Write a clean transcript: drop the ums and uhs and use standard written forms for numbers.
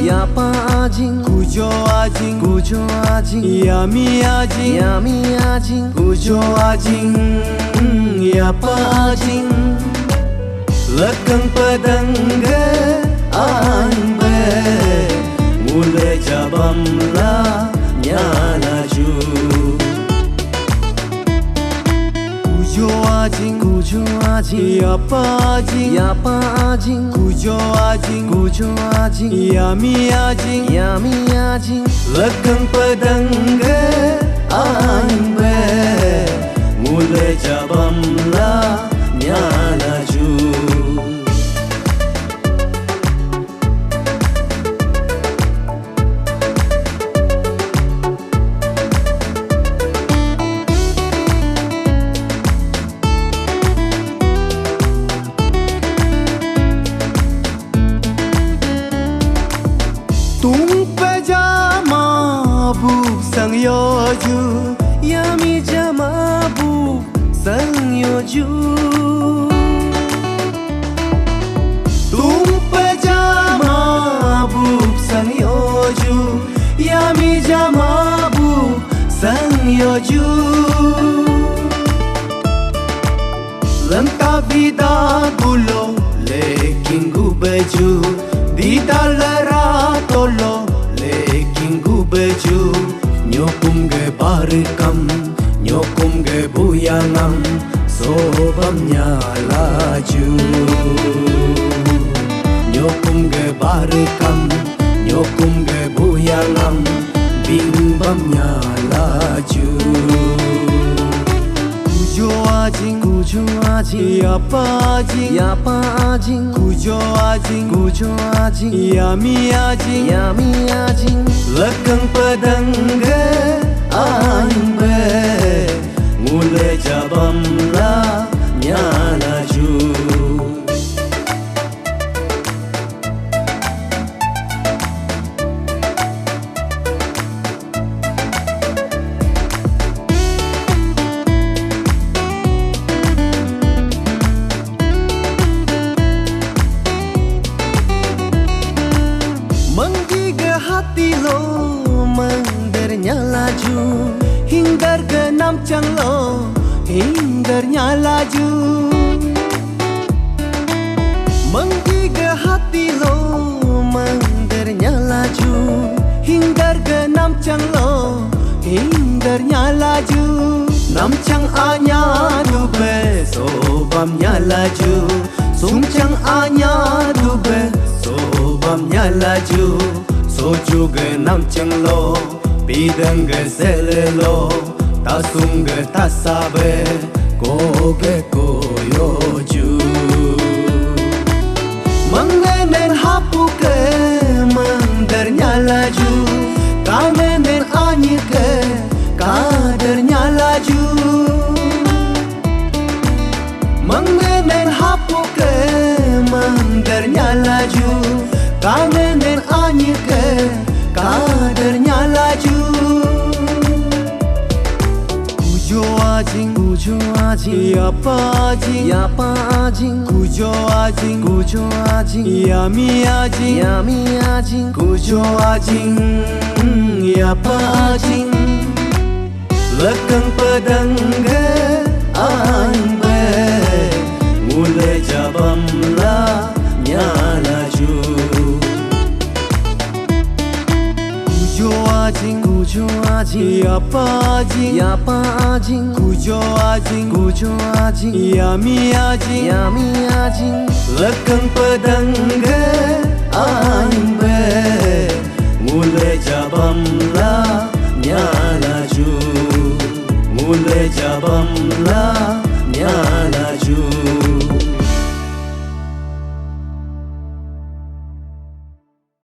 Yapajing Kujo ajing Yami ajing Kujo ajing Yapajing Lekang pedangga anbe Mulai jabamlah nyalaju Kujo ajing Yapajing Kujo ajing Yami ajing Lekang pedangga anbe Mulai jabamlah nyalaju sang yoju Yami jamabu sang yoju Tumpe jamabu sang yoju Yami jamabu sang yoju Lanta vida gulo lekin gu baju Dida lara tolo lekin gu baju Nyokum ge barikam, nyokum ge buyangam Sobamnya laju Nyokum ge barikam, nyokum ge buyangam Bimbamnya laju Kujo ajing Yapajing Kujo ajing Yami ajing Lekang pedangga anbe Mulai jabamlah nyalaju Menggigah hati lo Mengdernya laju Hinggar genam cang lo Hinggarnya laju Menggigah hati lo Mengdernya laju Hinggar genam cang lo Hinggarnya laju Nam cang anya dube Sobamnya laju Sung cang anya dube Sobamnya laju Soju ge nam ceng lo Bidang ge sele lo Tasung ge tasabe Ko ge koyoju Mengenen hapu ke Mendernya laju Kamenen anyi ke Kadernya laju Mengenen hapu ke Mendernya laju Kamenen anyi ke Kadernya laju Kujo ajing Yapajing Kujo ajing Yami ajing Kujo ajing Yapajing Lekang pedangga anbe Mulai jabamlah nyalaju Kujo ajing Yapajing Kujo ajing Yami ajing Lekang pedangga anbe Mulai jabamlah nyalaju Mulai jabamlah nyalaju